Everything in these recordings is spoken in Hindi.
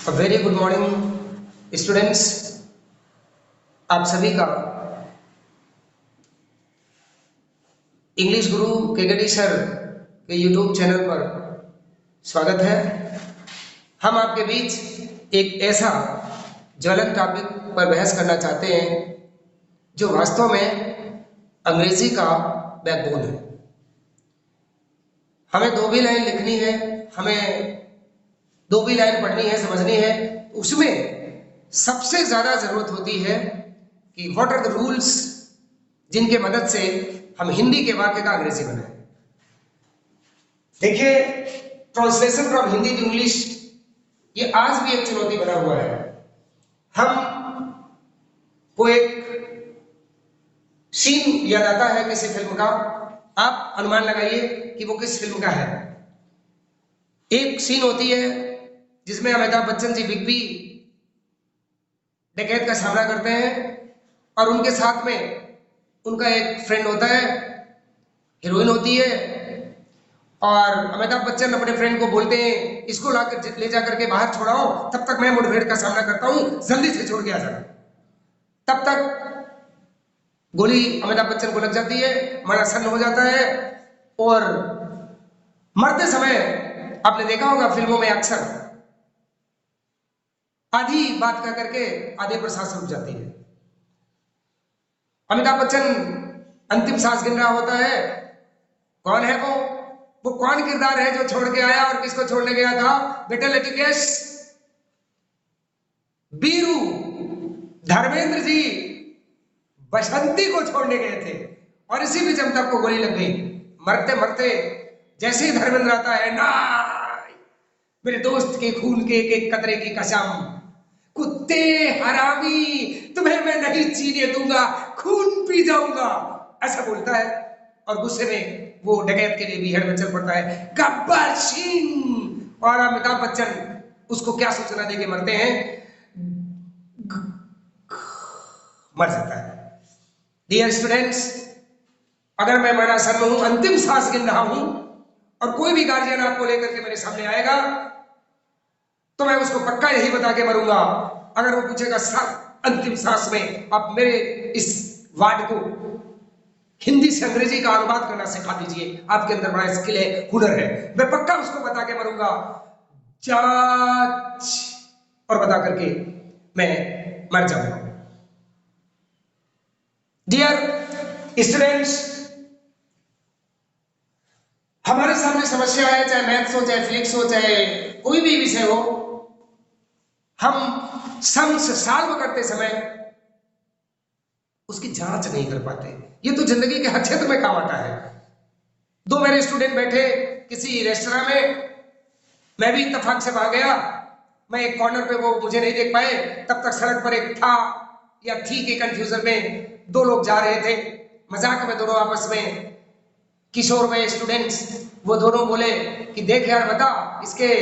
Very good morning students. आप सभी का इंग्लिश गुरु केकेडी सर के यूट्यूब चैनल पर स्वागत है। हम आपके बीच एक ऐसा ज्वलंत टॉपिक पर बहस करना चाहते हैं जो वास्तव में अंग्रेजी का बैकबोन है। हमें दो भी लाइन लिखनी है, हमें दो भी लाइन पढ़नी है, समझनी है। उसमें सबसे ज्यादा जरूरत होती है कि व्हाट आर द रूल्स जिनके मदद से हम हिंदी के वाक्य का अंग्रेजी बनाएं। देखिए, translation from Hindi to English ये आज भी एक चुनौती बना हुआ है। हम को एक सीन याद आता है किसी फिल्म का, आप अनुमान लगाइए कि वो किस फिल्म का है। एक सीन होती है जिसमें अमिताभ बच्चन जी बिग बी डकैत का सामना करते हैं और उनके साथ में उनका एक फ्रेंड होता है, हीरोइन होती है, और अमिताभ बच्चन अपने फ्रेंड को बोलते हैं इसको लाकर ले जाकर के बाहर छोड़ाओ, तब तक मैं मुठभेड़ का सामना करता हूं, जल्दी से छोड़ के आ जाना। तब तक गोली अमिताभ बच्चन को लग जाती है, मरा सन्न हो जाता है और मरते समय आपने देखा होगा फिल्मों में अक्सर आधी बात कह करके आधे पर सांस रुक जाती है। अमिताभ बच्चन अंतिम सांस गिन रहा होता है। कौन है वो कौन किरदार है जो छोड़ के आया और किसको छोड़ने गया था? बेटा लटिकेश, बीरू, धर्मेंद्र जी बसंती को छोड़ने गए थे और इसी बीच अमिताभ को गोली लग गई। मरते मरते जैसे ही धर्मेंद्र आता है, ना मेरे दोस्त के खून के एक एक कतरे की कसम, कुत्ते हरामी, तुम्हें मैं नहीं जीने दूंगा, खून पी जाऊंगा, ऐसा बोलता है। और गुस्से में वो डकैत के लिए बीहड़ में चल पड़ता है, गब्बर सिंह। और अमिताभ बच्चन उसको क्या सूचना देके मरते हैं? मर जाता है। डियर स्टूडेंट्स, अगर मैं मरना सर में हूं, अंतिम सांस गिन रहा हूं और कोई भी गार्जियन आपको लेकर के मेरे सामने आएगा तो मैं उसको पक्का यही बता के मरूंगा। अगर वो पूछेगा सर अंतिम सांस में आप मेरे इस वर्ड को हिंदी से अंग्रेजी का अनुवाद करना सिखा दीजिए, आपके अंदर बड़ा स्किल है, हुनर है, मैं पक्का उसको बता के मरूंगा, जांच, और बता करके मैं मर जाऊंगा। डियर स्टूडेंट्स, हमारे सामने समस्या है, चाहे मैथ्स हो, चाहे फिजिक्स हो, चाहे कोई भी विषय हो, हम सम्स सॉल्व करते समय उसकी जांच नहीं कर पाते। ये तो जिंदगी के हर क्षेत्र में काम आता है। दो मेरे स्टूडेंट बैठे किसी रेस्टोरेंट में, मैं भी इत्तेफाक से वहां गया, मैं एक कॉर्नर पे, वो मुझे नहीं देख पाए, तब तक सड़क पर एक था या थी के कंफ्यूजन में दो लोग जा रहे थे, मजाक में दोनों आपस में, किशोर वय स्टूडेंट्स, वो दोनों बोले कि देख यार बता, इसके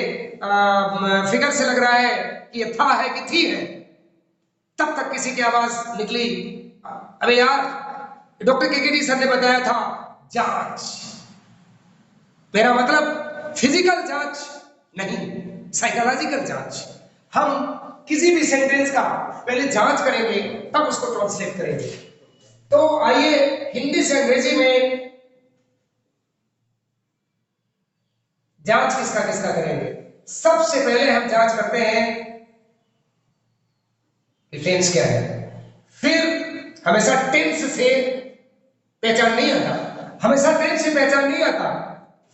फिगर से लग रहा है कि ये था है कि थी है। तब तक किसी की आवाज निकली, अबे यार डॉक्टर केकेडी सर ने बताया था जांच। मेरा मतलब फिजिकल जांच नहीं, साइकोलॉजिकल जांच। हम किसी भी सेंटेंस का पहले जांच करेंगे तब उसको ट्रांसलेट करेंगे। तो आइए हिंदी से अंग्रेजी में जांच किसका किसका करेंगे। सबसे पहले हम जांच करते हैं कि टेंस क्या है। फिर हमेशा टेंस से पहचान नहीं आता, हमेशा टेंस से पहचान नहीं आता,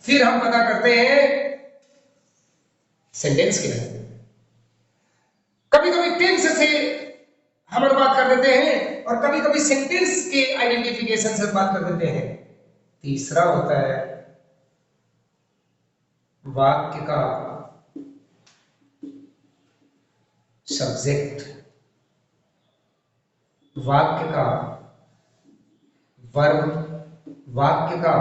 फिर हम पता करते हैं सेंटेंस क्या है। कभी कभी टेंस से हम बात कर देते हैं और कभी कभी सेंटेंस के आइडेंटिफिकेशन से बात कर देते हैं। तीसरा होता है वाक्य का सब्जेक्ट, वाक्य का वर्ब, वाक्य का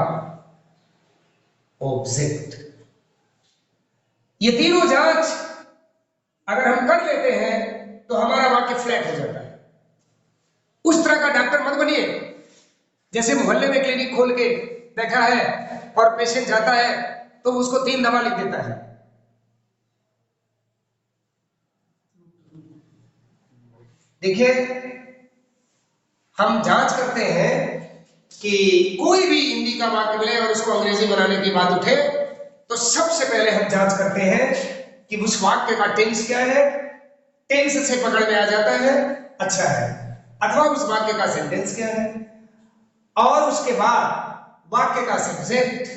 ऑब्जेक्ट। ये तीनों जांच अगर हम कर लेते हैं तो हमारा वाक्य फ्लैट हो जाता है। उस तरह का डॉक्टर मत बनिए जैसे मोहल्ले में क्लिनिक खोल के बैठा है और पेशेंट जाता है तो उसको 3 दवा लिख देता है। देखिए, हम जांच करते हैं कि कोई भी हिंदी का वाक्य मिले और उसको अंग्रेजी बनाने की बात उठे तो सबसे पहले हम जांच करते हैं कि उस वाक्य का टेंस क्या है। टेंस से पकड़ में आ जाता है अच्छा है, अथवा उस वाक्य का सेंटेंस क्या है, और उसके बाद वाक्य का सब्जेक्ट,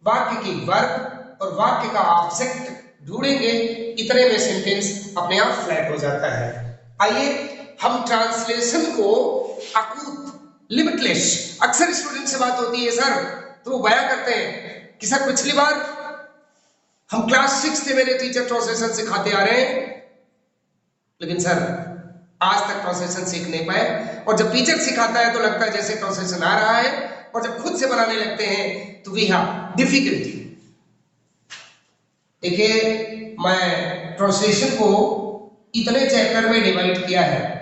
वाक्य की वर्ब और वाक्य का ऑब्जेक्ट ढूंढेंगे, इतने में सेंटेंस अपने आप फ्लैट हो जाता है। आइए हम ट्रांसलेशन को अकूत, लिमिटलेस, अक्सर स्टूडेंट से बात होती है सर, तो वो बयां करते हैं कि सर पिछली बार हम क्लास 6 से मेरे टीचर ट्रांसलेशन सिखाते आ रहे हैं, लेकिन सर आज तक ट्रांसलेशन सीख नहीं पाए, और जब टीचर सिखाता है तो लगता है जैसे ट्रांसलेशन आ रहा है, और जब खुद से बनाने लगते हैं तो वी हैव डिफिकल्टी। देखिए, मैं ट्रांसलेशन को इतने चैप्टर में डिवाइड किया है,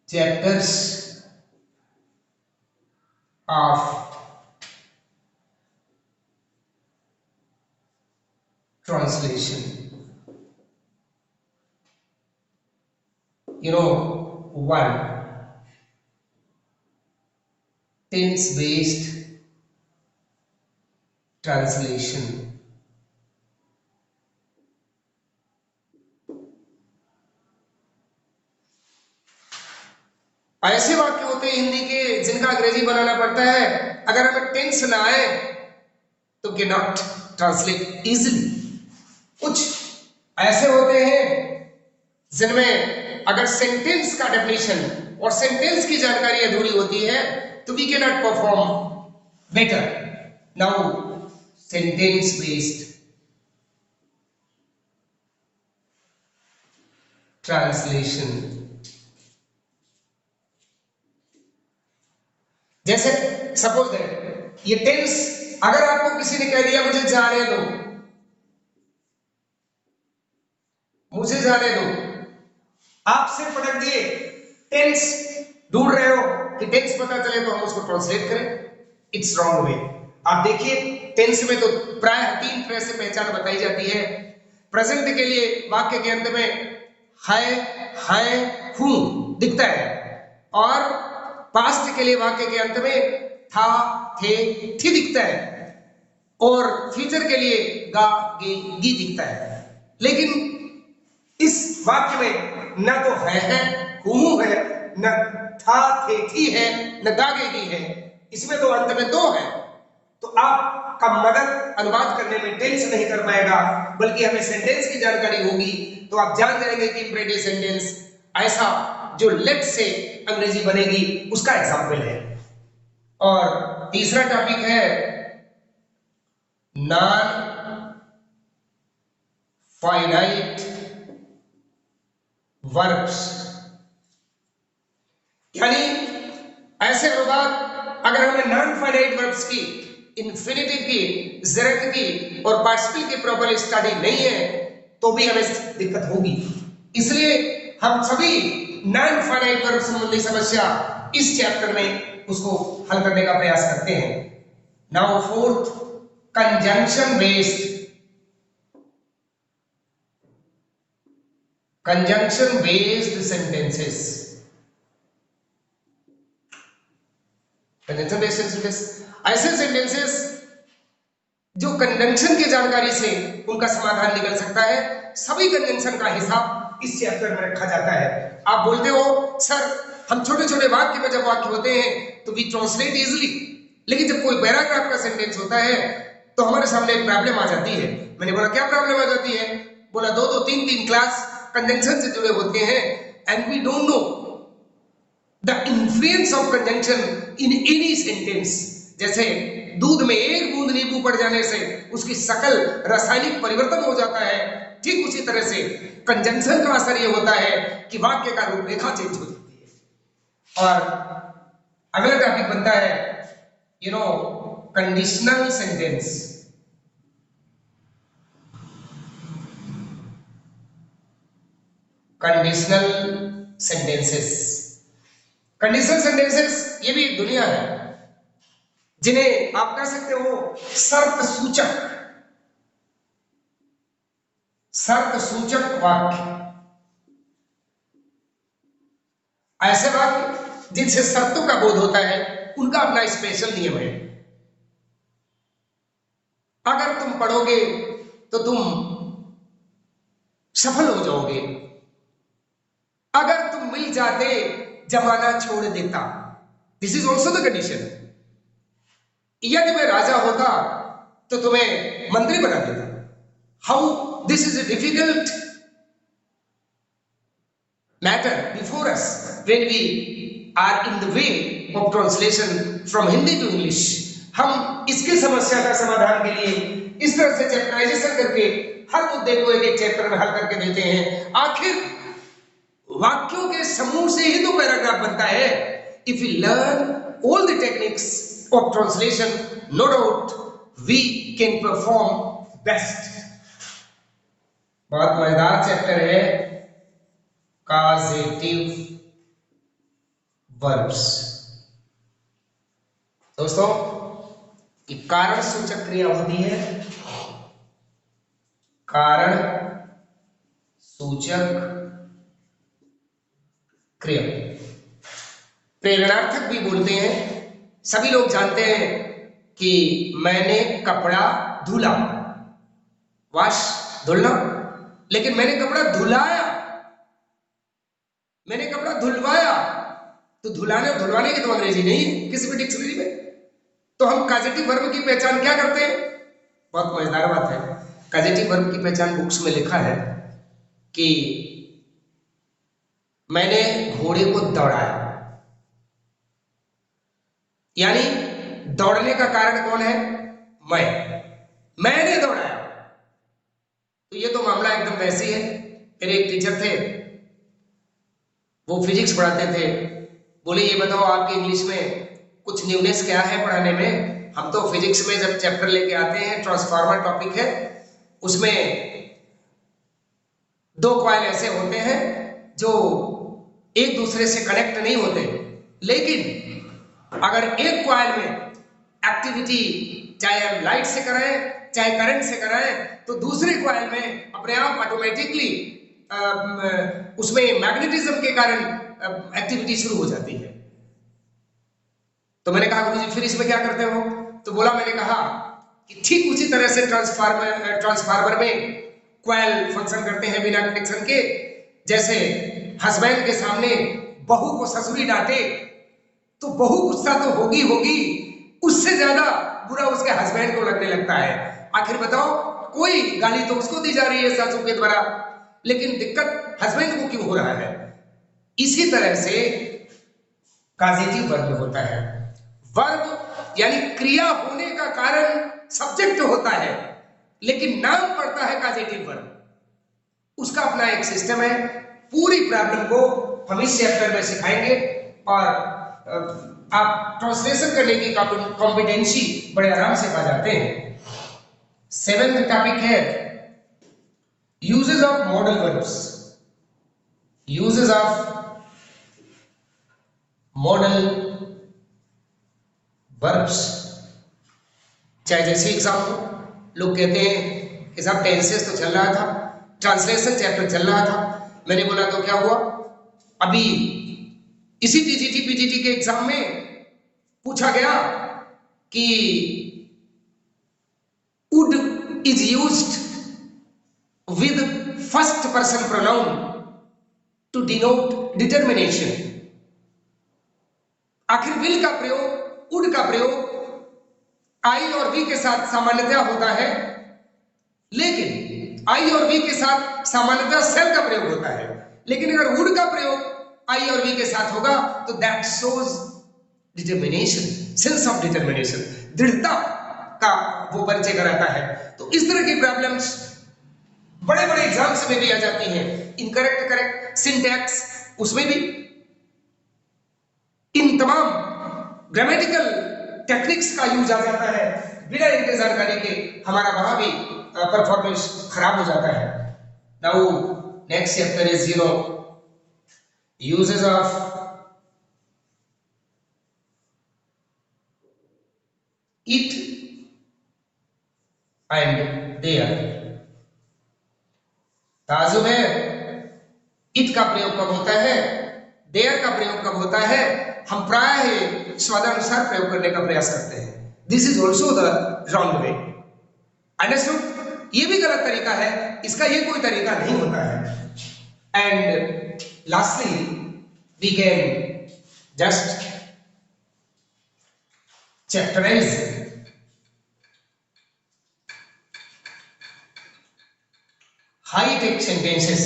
chapters of translation. You know, 1, tense based translation. ऐसे वाक्य होते हैं हिंदी के जिनका अंग्रेजी बनाना पड़ता है, अगर हमें टेंस ना आए तो कैन नॉट ट्रांसलेट इजिली। कुछ ऐसे होते हैं जिनमें अगर सेंटेंस का डेफिनेशन और सेंटेंस की जानकारी अधूरी होती है तो we can not perform better. Now sentence based translation, जैसे सपोज दैट ये टेंस, अगर आपको किसी ने कह दिया मुझे जाने दो, मुझे जाने दो, आप सिर्फ पटक दिए, टेंस ढूंढ रहे हो कि टेंस पता चले तो हम उसको ट्रांसलेट करें, इट्स रॉन्ग वे। आप देखिए टेंस में तो प्राय 3 तरह से पहचान बताई जाती है। प्रेजेंट के लिए वाक्य के अंत में है, हूं दिखता है, और पास्ट के लिए वाक्य के अंत में था, थे, थी दिखता है, और फ्यूचर के लिए गा, गे, गी दिखता है। लेकिन इस वाक्य में न तो है, हूं है, न था, थे, थी है, न गा, गे, गी है, इसमें तो अंत में 2 है। तो आपका मदद अनुवाद करने में टेंस नहीं कर पाएगा, बल्कि हमें सेंटेंस की जानकारी होगी तो आप जान जाएंगे कि इम्परेटिव सेंटेंस ऐसा जो लेट से अंग्रेजी बनेगी उसका एग्जाम्पल है। और तीसरा टॉपिक है नॉन फाइनाइट वर्ब्स, यानी ऐसे अनुवाद अगर हमें नॉन फाइनाइट वर्ब्स की, इन्फिनिटिव की, ज़रूरत की और पार्टिसिपल की प्रॉपर स्टडी नहीं है तो भी हमें दिक्कत होगी। इसलिए हम सभी नॉन फाइनाइट वर्ब संबंधी समस्या इस चैप्टर में उसको हल करने का प्रयास करते हैं। Now fourth, conjunction based, conjunction based sentences. Conjunction based sentences ऐसे सेंटेंसेस जो कंजंक्शन की जानकारी से उनका समाधान निकल सकता है। सभी कंजंक्शन का हिसाब इस चैप्टर में रखा जाता है। आप बोलते हो सर हम छोटे छोटे वाक्य में जब वाक्य होते हैं तो वी ट्रांसलेट इजीली, लेकिन जब कोई पैराग्राफ का सेंटेंस होता है तो हमारे सामने एक प्रॉब्लम आ जाती है। मैंने बोला क्या प्रॉब्लम आ जाती है? बोला 2-2, 3-3 क्लास कंजंक्शन से जुड़े होते हैं and we don't know the influence of conjunction in any sentence. जैसे दूध में 1 बूंद नींबू पड़ जाने से उसकी सकल रासायनिक परिवर्तन हो जाता है, ठीक उसी तरह से कंजंक्शन का असर यह होता है कि वाक्य का रूपरेखा चेंज हो जाती है। और अगला टॉपिक बनता है conditional sentence. Conditional sentences, conditional sentences ये भी एक दुनिया है जिन्हें आप कह सकते हो शर्त सूचक, शर्त सूचक वाक्य। ऐसे वाक्य जिनसे शर्तों का बोध होता है उनका अपना स्पेशल नियम है। अगर तुम पढ़ोगे तो तुम सफल हो जाओगे, अगर तुम मिल जाते जमाना छोड़ देता, this is also the condition. यदि मैं राजा होता तो तुम्हें मंत्री बना देता। How this is a difficult matter before us when we are in the way of translation from Hindi to English. हम इसकी समस्या का समाधान के लिए इस तरह से चैप्टराइजेशन करके हर मुद्दे को एक एक चैप्टर में हल करके देते हैं। आखिर वाक्यों के समूह से ही तो पैराग्राफ बनता है। If you learn all the techniques of translation, no doubt we can perform best. बहुत मजेदार चैप्टर है कॉजेटिव वर्ब्स। दोस्तों, ये कारण सूचक क्रिया होती है, कारण सूचक क्रिया। प्रेरणार्थक भी बोलते हैं। सभी लोग जानते हैं कि मैंने कपड़ा धुला, वॉश धुलना, लेकिन मैंने कपड़ा धुलाया, मैंने कपड़ा धुलवाया, तो धुलाने और धुलवाने की तो अंग्रेजी नहीं है किसी भी डिक्शनरी में। तो हम कॉजेटिव वर्ब की पहचान क्या करते हैं? बहुत मजेदार बात है। कॉजेटिव वर्ब की पहचान बुक्स में लिखा है कि मैंने घोड़े को दौड़ाया, यानी दौड़ने का कारण कौन है? मैंने दौड़ाया। तो ये तो मामला एकदम वैसे ही है। मेरे एक टीचर थे, वो फिजिक्स पढ़ाते थे। बोले ये बताओ आपके इंग्लिश में कुछ न्यूनेस क्या है पढ़ाने में? हम तो फिजिक्स में जब चैप्टर लेके आते हैं, ट्रांसफार्मर टॉपिक है, उसमें दो कॉइल ऐसे होते हैं जो एक दूसरे से कनेक्ट नहीं होते, लेकिन अगर एक कॉइल में एक्टिविटी चाहे हम लाइट से कराएं चाहे करंट से कराएं, तो दूसरे कॉइल में अपने आप ऑटोमेटिकली उसमें मैग्नेटिज्म के कारण एक्टिविटी शुरू हो जाती है। तो मैंने कहा गुरुजी फिर इसमें क्या करते हो? तो बोला, मैंने कहा कि ठीक उसी तरह से ट्रांसफार्मर में कॉइल फंक्शन करते हैं बिना कनेक्शन के। जैसे हस्बैंड के सामने बहू को ससुरी डांटे तो बहू गुस्सा तो होगी होगी, उससे ज्यादा बुरा उसके हस्बैंड को लगने लगता है। आखिर बताओ, कोई गाली तो उसको दी जा रही है सासू के द्वारा, लेकिन दिक्कत हस्बैंड को क्यों हो रहा है? इसी तरह से कॉजेटिव वर्ब होता है। वर्ब यानी क्रिया होने का कारण सब्जेक्ट होता है, लेकिन नाम पड़ता है कॉजेटिव वर्ब। उसका अपना एक सिस्टम है। पूरी प्रॉब्लम को हम इस चैप्टर में सिखाएंगे और आप ट्रांसलेशन करने की कॉम्पिटेंसी बड़े आराम से पा जाते हैं। 7th टॉपिक है uses of modal verbs. Uses of modal verbs. चाहे जैसे एग्जाम्पल, लोग कहते हैं कि साहब टेंसेस तो चल रहा था, ट्रांसलेशन चैप्टर चल रहा था। मैंने बोला तो क्या हुआ? अभी इसी टीजीटी पीजीटी के एग्जाम में पूछा गया कि would is used with first person pronoun to denote determination। आखिर will का प्रयोग, would का प्रयोग I और V के साथ सामान्यतया होता है, लेकिन I और V के साथ सामान्यतः सेल का प्रयोग होता है। लेकिन अगर would का प्रयोग I और V के साथ होगा तो that shows determination, sense of determination, दृढ़ता का वो परिचय कराता है। तो इस तरह की प्रॉब्लम्स बड़े बड़े एग्जाम्स में भी आ जाती हैं। इनकरेक्ट करेक्ट सिंटैक्स, उसमें भी इन तमाम ग्रामेटिकल टेक्निक्स का यूज आ जाता है। बिना इनके जानकारी के हमारा वहां भी परफॉर्मेंस खराब हो जाता है। Now next chapter is uses of it and there. ताजुब है, इट का प्रयोग कब होता है? देयर का प्रयोग कब होता है, हम प्राय ही स्वादानुसार प्रयोग करने का प्रयास करते हैं। This is also the wrong way. Understood? ये भी गलत तरीका है, इसका ये कोई तरीका नहीं होता है। And lastly we can just chapterize high-tech sentences.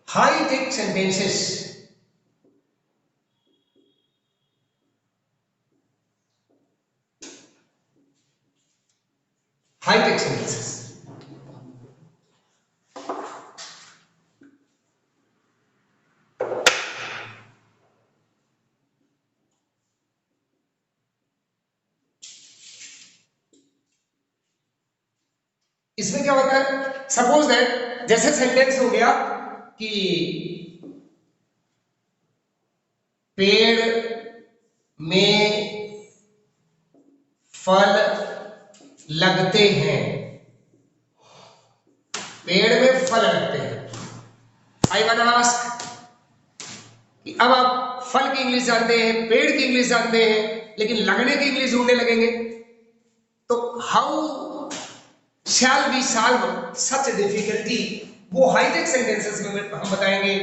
High-tech sentences high-tech sentences इसमें क्या होता है, सपोज दैट जैसे सेंटेंस हो गया कि पेड़ में फल लगते हैं, पेड़ में फल लगते हैं। आई वांट टू आस्क कि अब आप फल की इंग्लिश जानते हैं, पेड़ की इंग्लिश जानते हैं, लेकिन लगने की इंग्लिश ढूंढने लगेंगे, तो how shall we solve such difficulty? वो हाईटेक सेंटेंसेस में हम बताएंगे।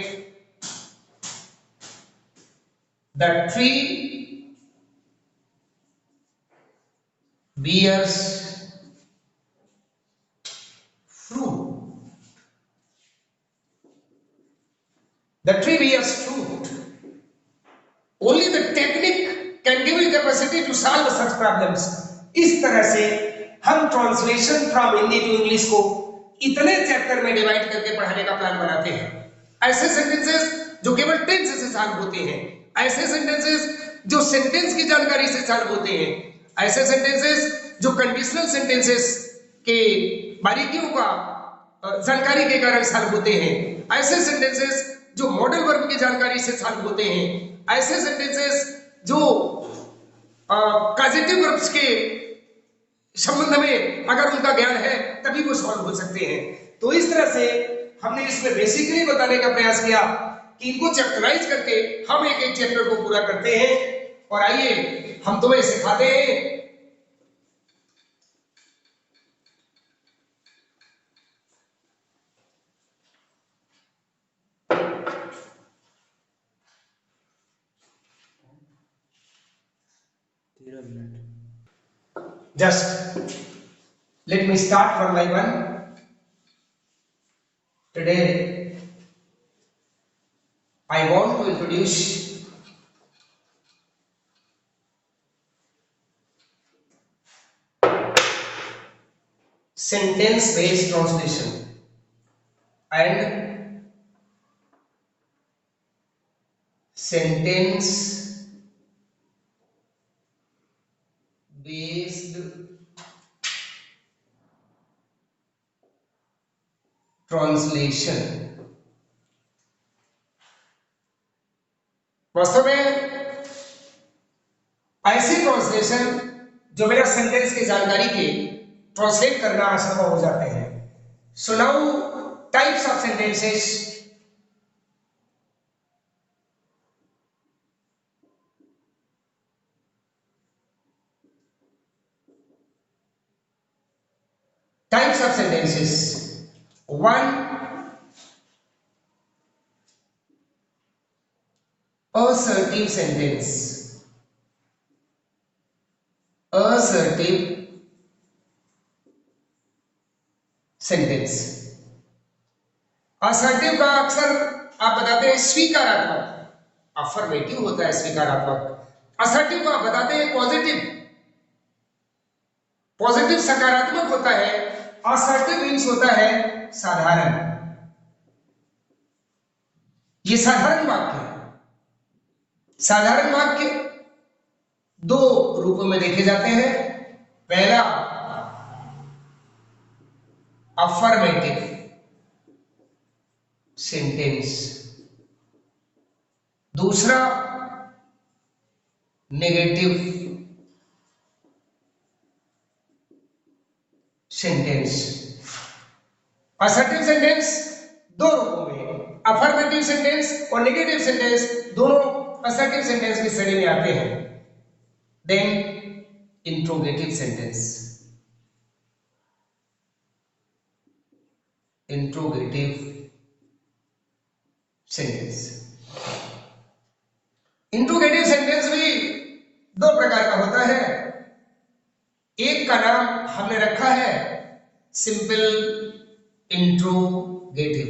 The tree bears fruit. The tree bears fruit. Only the technique can give you capacity to solve such problems. इस तरह से हम translation from Hindi to English को इतने चैप्टर में डिवाइड करके पढ़ाने का प्लान बनाते हैं। ऐसे सेंटेंसेस जो केवल टेंस से सॉल्व होते हैं, ऐसे सेंटेंसेस जो सेंटेंस की जानकारी से सॉल्व होते हैं, ऐसे सेंटेंसेस जो कंडीशनल सेंटेंसेस के बारीकियों का जानकारी के कारण सॉल्व होते हैं, ऐसे सेंटेंसेस जो मॉडल वर्ब की जानकारी से सॉल्व होते हैं, ऐसे सेंटेंसेस जो कॉजेटिव वर्ब्स के संबंध में अगर उनका ज्ञान है तभी वो सॉल्व हो सकते हैं। तो इस तरह से हमने इसमें बेसिकली बताने का प्रयास किया कि इनको चैप्टराइज करके हम एक एक चैप्टर को पूरा करते हैं। और आइए हम तुम्हें सिखाते हैं just let me start one by one. Today I want to introduce sentence based translation and sentence based translation. वास्तव में ऐसी ट्रांसलेशन जो मेरा सेंटेंस की जानकारी के ट्रांसलेट करना असंभव हो जाते हैं। So now types of sentences. Types of sentences. One, assertive sentence. Assertive sentence. assertive का अक्सर आप बताते हैं स्वीकारात्मक, अफर्मेटिव होता है स्वीकारात्मक। assertive को आप बताते हैं पॉजिटिव, पॉजिटिव सकारात्मक होता है। assertive मीन्स होता है साधारण। ये साधारण वाक्य है। साधारण वाक्य दो रूपों में देखे जाते हैं। पहला अफर्मेटिव सेंटेंस, दूसरा नेगेटिव सेंटेंस। असर्टिव सेंटेंस दो रूपों में, अफर्मेटिव सेंटेंस और नेगेटिव सेंटेंस, दोनों असर्टिव सेंटेंस की श्रेणी में आते हैं। Then interrogative sentence, interrogative sentence. Interrogative sentence भी दो प्रकार का होता है। एक का नाम हमने रखा है simple interrogative,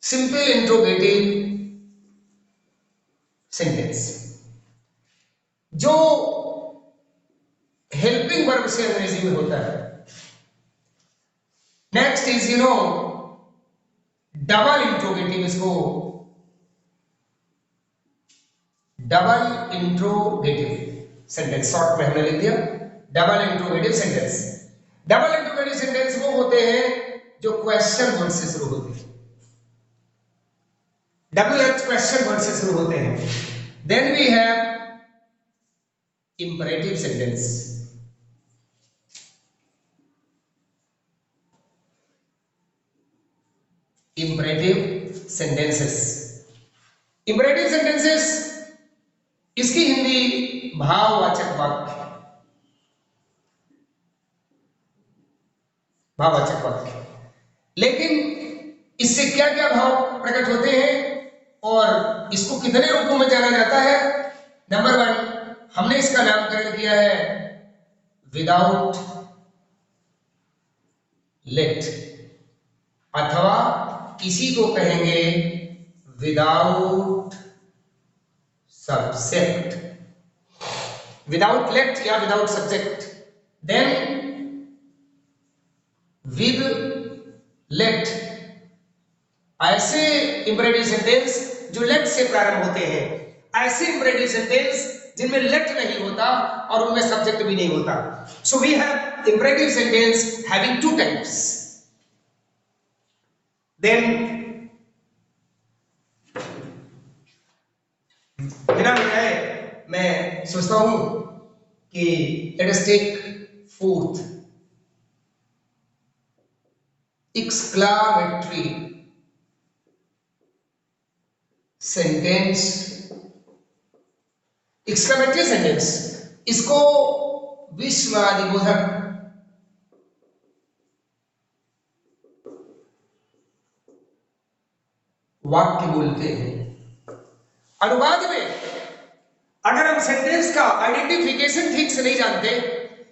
simple interrogative sentence, जो हेल्पिंग वर्ब से अंग्रेजी में होता है। नेक्स्ट इज डबल इंट्रोगेटिव, इसको डबल इंट्रोगेटिव सेंटेंस शॉर्ट में हमने लिख दिया, double interrogative sentence. Double interrogative sentence वो होते हैं जो क्वेश्चन वर्ड से शुरू होते हैं, डबल क्वेश्चन वर्ड से शुरू होते हैं। Then we have imperative sentence, imperative sentences. Imperative sentences इसकी हिंदी भाववाचक वाक्य, भाववाचक वाक्य। लेकिन इससे क्या क्या भाव प्रकट होते हैं और इसको कितने रूपों में जाना जाता है? नंबर 1, हमने इसका नामकरण किया है विदाउट लेट, अथवा इसी को कहेंगे विदाउट सब्जेक्ट, विदाउट लेट या without subject. Then with let, ऐसे इंपरेटिव सेंटेंस जो लेट से प्रारंभ होते हैं, ऐसे इंपरेटिव सेंटेंस जिनमें लेट नहीं होता और उनमें सब्जेक्ट भी नहीं होता। So we have imperative sentence having 2 types. Then बिना बताए मैं सोचता हूं कि let us take fourth, exclamatory sentence. Exclamatory sentence, इसको विस्मयादिबोधक वाक्य बोलते हैं। अनुवाद में अगर हम सेंटेंस का आइडेंटिफिकेशन ठीक से नहीं जानते,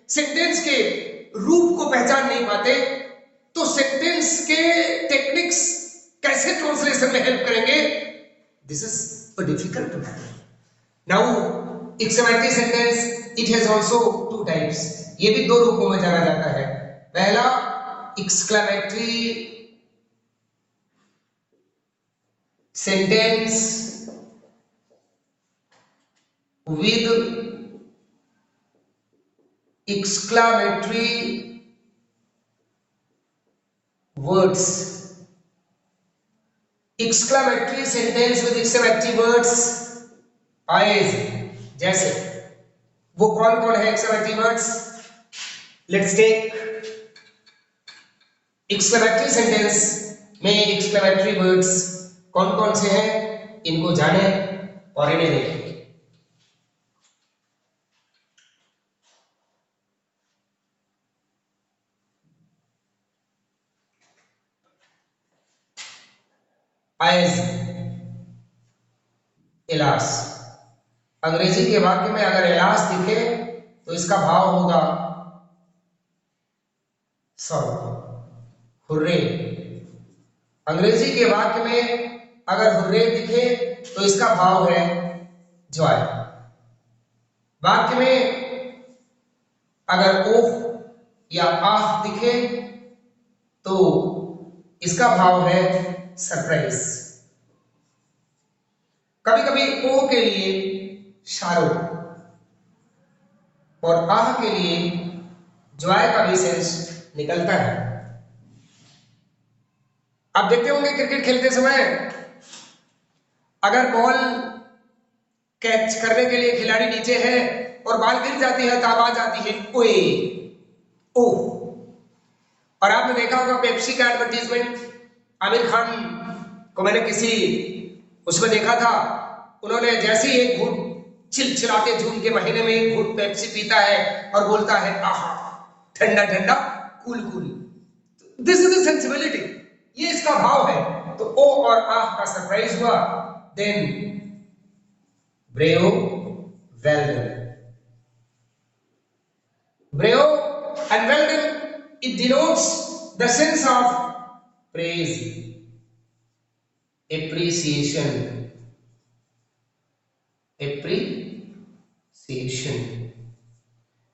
सेंटेंस के रूप को पहचान नहीं पाते, तो सेंटेंस के टेक्निक्स कैसे ट्रांसलेशन में हेल्प करेंगे? This is a difficult matter. Now exclamatory sentence, it has also 2 types. ये भी 2 रूपों में जाना जाता है। पहला exclamatory sentence with exclamatory words, exclamatory sentence with exclamatory words is, जैसे वो कौन कौन है exclamatory words? Let's take exclamatory sentence में exclamatory words कौन कौन से हैं, इनको जाने और इन्हें देखें। As, alas. अंग्रेजी के वाक्य में अगर एलास दिखे तो इसका भाव होगा हुर्रे। अंग्रेजी के वाक्य में अगर हुर्रे दिखे तो इसका भाव है जॉय। वाक्य में अगर ओह या आह दिखे तो इसका भाव है सरप्राइज। कभी कभी ओ के लिए शारो और आह के लिए जॉय का भी सेंस निकलता है। आप देखते होंगे क्रिकेट खेलते समय अगर बॉल कैच करने के लिए खिलाड़ी नीचे है और बॉल गिर जाती है तो आवाज आती है ओए, ओ। और आपने देखा होगा पेप्सी का एडवर्टीजमेंट, आमिर खान को मैंने किसी उसमें देखा था, उन्होंने जैसे ही एक घूंट चिलचिलाते जून के महीने में एक घूंट पेप्सी पीता है और बोलता है आहा ठंडा ठंडा cool cool. This is the sensibility, ये इसका भाव है। तो ओ और आह का सरप्राइज हुआ। Then brave well done, brave and well done, it denotes the sense of praise, appreciation,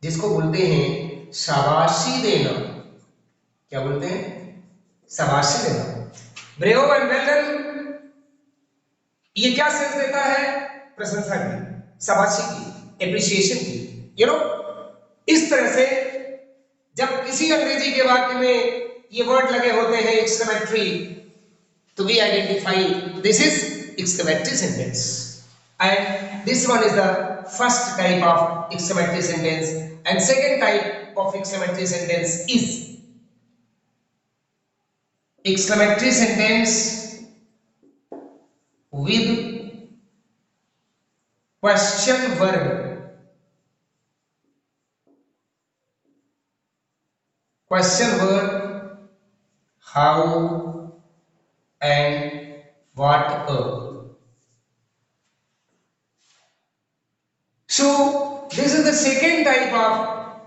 जिसको बोलते हैं शाबाशी देना। क्या बोलते हैं? शाबाशी देना। ब्रेव एंड वेल डन, ये क्या सेंस देता है? प्रशंसा की, शाबाशी की, एप्रिसिएशन की। यू नो, इस तरह से जब किसी अंग्रेजी के वाक्य में ये वर्ड लगे होते हैं एक्सक्लेमेटरी, तो we identify this is exclamatory sentence, and this one is the first type of exclamatory sentence, and second type of exclamatory sentence is exclamatory sentence with question verb. Question word how and what a. So this is the second type of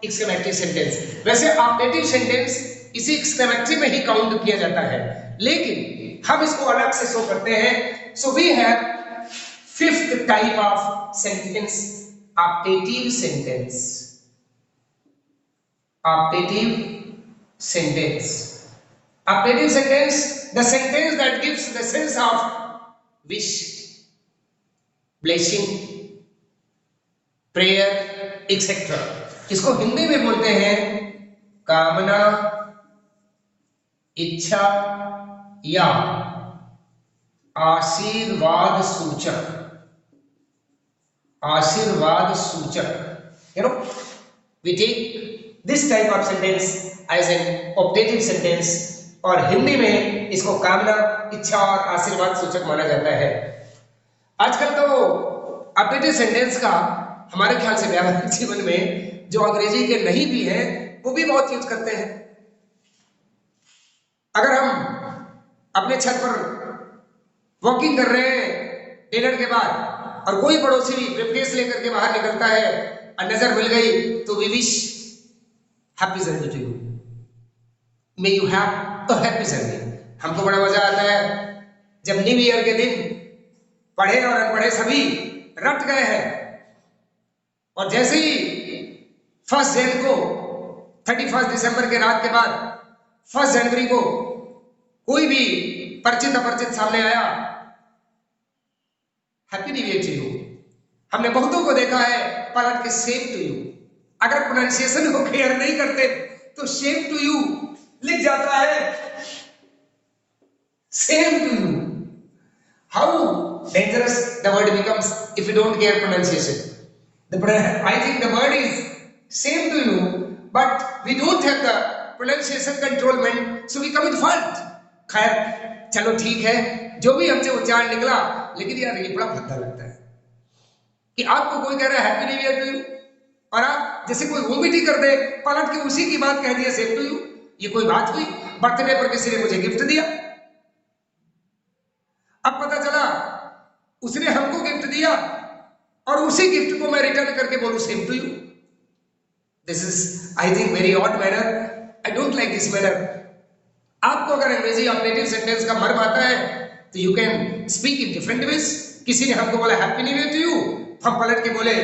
exclamatory sentence. वैसे ऑप्टेटिव सेंटेंस इसी exclamatory में ही काउंट किया जाता है, लेकिन हम इसको अलग से शो करते हैं। So we have fifth type of sentence, optative sentence. Optative sentence. Optative sentence, the sentence that gives the sense of wish, blessing, prayer, etc. इसको हिंदी में बोलते हैं कामना, इच्छा या आशीर्वाद सूचक। आशीर्वाद सूचक। You know, we take this type of sentence as an optative sentence, और हिंदी में इसको कामना, इच्छा और आशीर्वाद सूचक माना जाता है। आजकल तो ऑप्टेटिव सेंटेंस का हमारे ख्याल से व्यावहारिक जीवन में जो अंग्रेजी के नहीं भी हैं वो भी बहुत यूज करते हैं। अगर हम अपने छत पर वॉकिंग कर रहे हैं डिनर के बाद और कोई पड़ोसी ब्रीफकेस लेकर के बाहर निकलता है और नजर मिल गई, तो we wish happy journey to you, may you have a happy journey. हमको बड़ा मजा आता है जब न्यू ईयर के दिन पढ़े और अनपढ़े सभी रट गए हैं, और जैसे ही 1 जनवरी को 31 दिसंबर के रात के बाद 1 जनवरी को कोई भी परिचित अपरिचित सामने आया, happy new year to you. हमने बहुतों को देखा है पलट के सेम टू यू। अगर प्रोनाउंसिएशन को क्लियर नहीं करते तो सेम टू यू लिख जाता है, same to you. How dangerous the word becomes if you don't care pronunciation. I think the word is same to you, but we don't have the pronunciation controlment, so we commit fault. खैर चलो ठीक है, जो भी हमसे उच्चारण निकला, लेकिन यार ये बड़ा भद्दा लगता है कि आपको कोई कह रहा है happy new year to you और आप जैसे कोई वोमिट ही कर दे पलट के उसी की बात कह दिया सेम टू यू। ये कोई बात हुई? बर्थडे पर किसी ने मुझे गिफ्ट दिया, अब पता चला उसने हमको गिफ्ट दिया और उसी गिफ्ट को मैं रिटर्न करके बोलूं same to you. This is I think very odd manner, I don't like this manner. आपको अगर अंग्रेजी ऑप्टेटिव सेंटेंस का मर्म आता है तो you can speak in different ways. किसी ने हमको बोला happy new year to you, हम पलट के बोले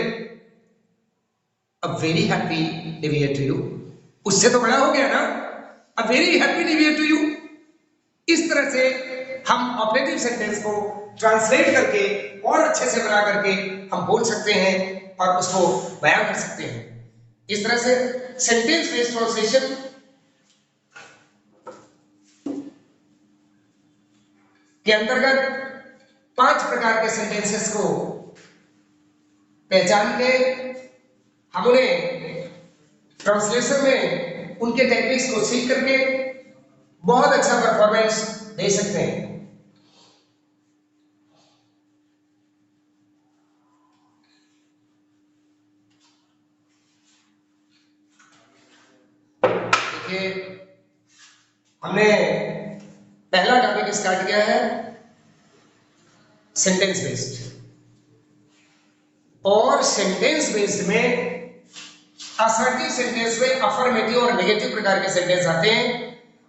a very happy new year to you. उससे तो बड़ा हो गया ना, a very happy new year to you. इस तरह से हम ऑप्टेटिव सेंटेंस को ट्रांसलेट करके और अच्छे से बना करके हम बोल सकते हैं और उसको बयान कर सकते हैं। इस तरह से सेंटेंस बेस्ड ट्रांसलेशन के अंतर्गत 5 प्रकार के सेंटेंसेस को पहचान के हम उन्हें ट्रांसलेशन में उनके टेक्निक्स को सीख करके बहुत अच्छा परफॉर्मेंस दे सकते हैं। देखिए हमने पहला टॉपिक स्टार्ट किया है सेंटेंस बेस्ड, और सेंटेंस बेस्ड में असर्टिव सेंटेंस में अफर्मेटिव और नेगेटिव प्रकार के सेंटेंस आते हैं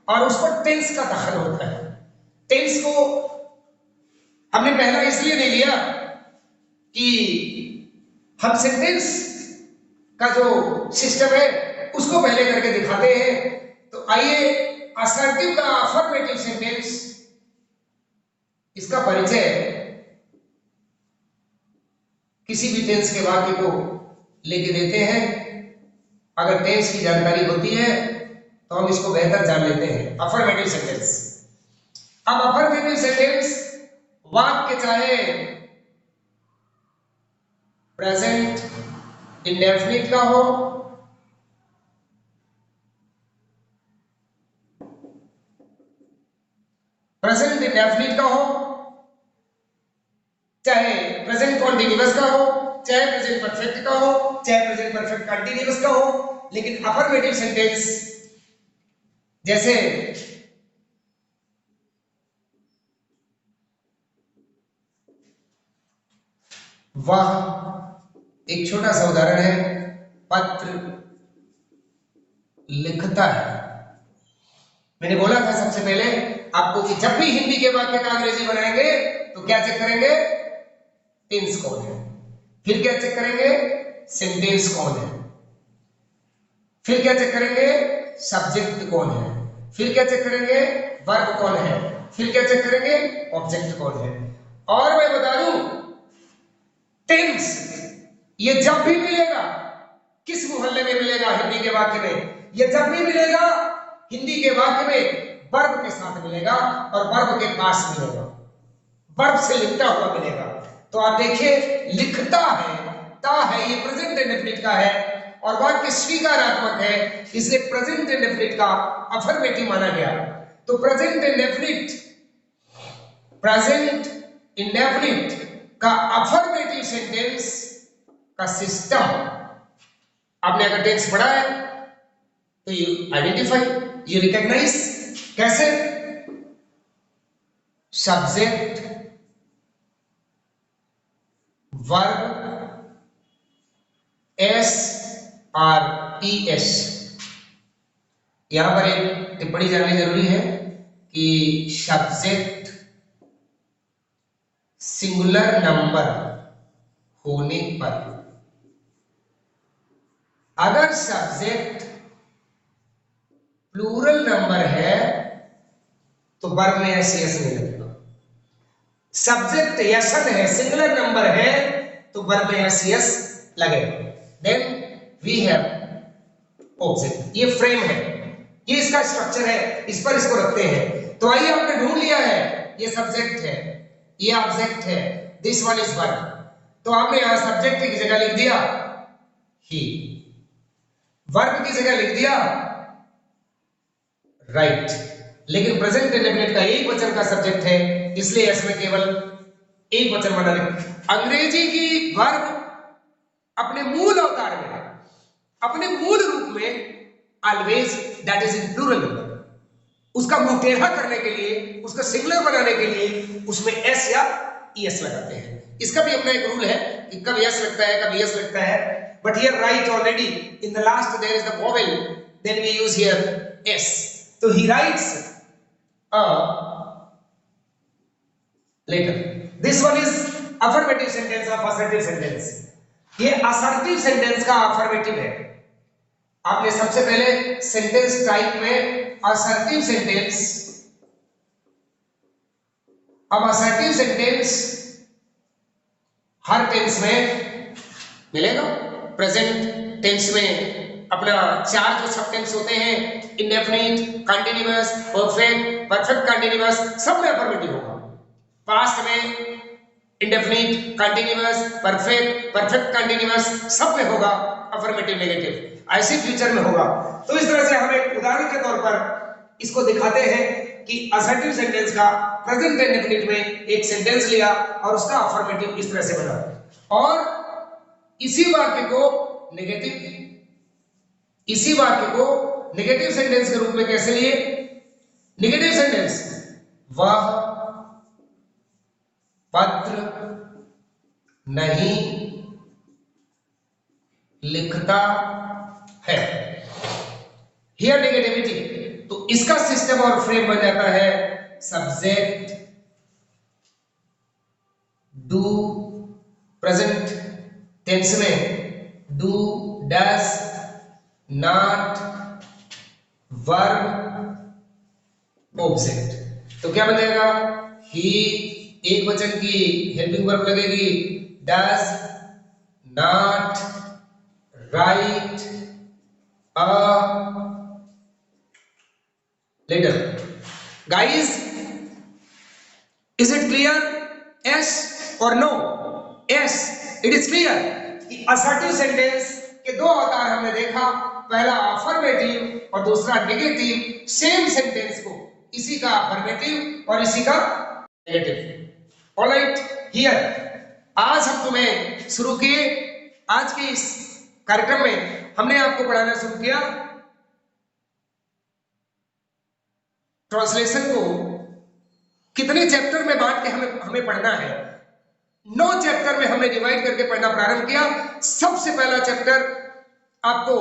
और उस पर टेंस का दखल होता है। टेंस को हमने पहला इसलिए नहीं लिया कि हम सेंटेंस का जो सिस्टम है उसको पहले करके दिखाते हैं। तो आइए असर्टिव का अफर्मेटिव सेंटेंस, इसका परिचय किसी भी टेंस के वाक्य को लेके देते हैं। अगर टेंस की जानकारी होती है तो हम इसको बेहतर जान लेते हैं। अफर्मेटिव सेंटेंस, अब अफर्मेटिव सेंटेंस वाक्य चाहे प्रेजेंट इंडेफिनिट का हो, प्रेजेंट इंडेफिनिट का हो, चाहे प्रेजेंट कॉन्टिन्यूअस का हो, चाहे प्रेजेंट परफेक्ट का हो, चाहे प्रेजेंट परफेक्ट कंटीन्यूअस का हो। लेकिन अफर्मेटिव सेंटेंस जैसे वह, एक छोटा सा उदाहरण है, पत्र लिखता है। मैंने बोला था सबसे पहले आपको कि जब भी हिंदी के वाक्य का अंग्रेजी बनाएंगे तो क्या चेक करेंगे, टेंस कौन है, फिर क्या चेक करेंगे, सेंटेंस कौन है, फिर क्या चेक करेंगे, सब्जेक्ट कौन है, फिर क्या चेक करेंगे, वर्ब कौन है, फिर क्या चेक करेंगे, ऑब्जेक्ट कौन है। और मैं बता दूं टेंस ये जब भी मिलेगा, किस मोहल्ले में मिलेगा, हिंदी के वाक्य में, ये जब भी मिलेगा हिंदी के वाक्य में वर्ब के साथ मिलेगा और वर्ब के पास मिलेगा, वर्ब से लिखता हुआ मिलेगा। तो आप देखिए लिखता है, ता है, ये प्रेजेंट इंडेफिनिट का है और वाक्य स्वीकारात्मक है, इसलिए प्रेजेंट इंडेफिनिट का अफर्मेटिव माना गया। तो प्रेजेंट इंडेफिनिट, प्रेजेंट इंडेफिनिट का अफर्मेटिव सेंटेंस का सिस्टम, आपने अगर टेंस पढ़ा है तो यू आइडेंटिफाई, यू रिकॉग्नाइज, कैसे, सब्जेक्ट, वर्ब, एस और ईएस। यहां पर एक टिप्पणी जाननी जरूरी है कि सब्जेक्ट सिंगुलर नंबर होने पर, अगर सब्जेक्ट प्लूरल नंबर है तो वर्ब में एस एस नहीं लगेगा। सब्जेक्ट यसन है, सिंगुलर नंबर है तो वर्ब में एस एस लगेगा। देन वी हैव ऑब्जेक्ट, ये फ्रेम है, ये इसका स्ट्रक्चर है, इस पर इसको रखते हैं। तो आइए हमने ढूंढ लिया है, ये सब्जेक्ट है, ये ऑब्जेक्ट है, दिस वन इज वर्ब। तो हमने यहां सब्जेक्ट की जगह लिख दिया ही, वर्ब की जगह लिख दिया राइट। लेकिन प्रेजेंट इंडेफिनिट का एक वचन का सब्जेक्ट है, इसलिए इसमें केवल एक वचन बना है। अंग्रेजी की वर्ब अपने मूल अवतार में, अपने मूल रूप में always that is in plural number. उसका मुंह टेढ़ा करने के लिए, उसका सिंगुलर बनाने के लिए उसमें एस या ईएस लगाते हैं। इसका भी अपना एक रूल है कि कब एस लगता है, कब ईएस लगता है। But here right already in the last there is the vowel, then we use here S. तो he writes later. This one is affirmative sentence of assertive sentence. ये assertive sentence का affirmative है। आपने सबसे पहले सेंटेंस टाइप में assertive sentence, अब assertive sentence हर टेंस में मिलेगा। प्रेजेंट टेंस में अपना चार जो सब टेंस होते हैं, indefinite, continuous, perfect, perfect continuous, सब में अफर्मेटिव होगा। पास्ट में indefinite, continuous, perfect, perfect continuous, सब में होगा अफर्मेटिव नेगेटिव। ऐसे फ्यूचर में होगा। तो इस तरह से हम एक उदाहरण के तौर पर इसको दिखाते हैं कि असर्टिव सेंटेंस का प्रेजेंट टेंस डेफिनिट में एक सेंटेंस लिया और उसका अफर्मेटिव इस तरह से बना, और इसी वाक्य को नेगेटिव सेंटेंस के रूप में कैसे लिए? नेगेटिव सेंटेंस, वह पत्र नहीं लिखता है, हियर नेगेटिविटी। तो इसका सिस्टम और फ्रेम बन जाता है सब्जेक्ट डू, प्रेजेंट टेंस में do dash not, verb object. तो क्या बन जाएगा? ही, एक वचन की हेल्पिंग वर्ब लगेगी, dash not write a letter. Guys, is it clear? Yes और no? Yes, it is clear. Assertive sentence के दो अवतार हमने देखा, पहला अफर्मेटिव और दूसरा नेगेटिव। सेम सेंटेंस को इसी का अफर्मेटिव और इसी का नेगेटिव। ऑलराइट, हियर आज हम तुम्हें शुरू किए, आज के इस कार्यक्रम में हमने आपको पढ़ाना शुरू किया ट्रांसलेशन को कितने चैप्टर में बांट के हमें पढ़ना है। 9 चैप्टर में हमने डिवाइड करके पढ़ना प्रारंभ किया। सबसे पहला चैप्टर आपको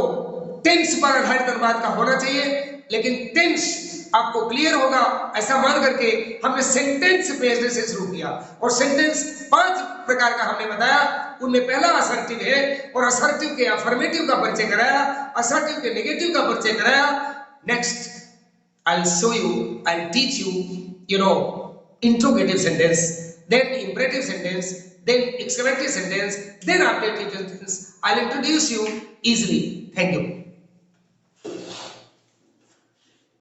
टेंस पर आधारित अनुवाद का होना चाहिए, लेकिन टेंस आपको क्लियर होगा ऐसा मान करके हमने सेंटेंस बेस्ड से शुरू किया, और सेंटेंस 5 प्रकार का हमने बताया। उनमें पहला असर्टिव है, और असर्टिव के अफर्मेटिव का परिचय कराया, असर्टिव के नेगेटिव का परिचय कराया। Next I'll show you, I'll teach you, interrogative sentence, then imperative sentence, then exclamative sentence, then ablative sentence. I'll introduce you easily. Thank you.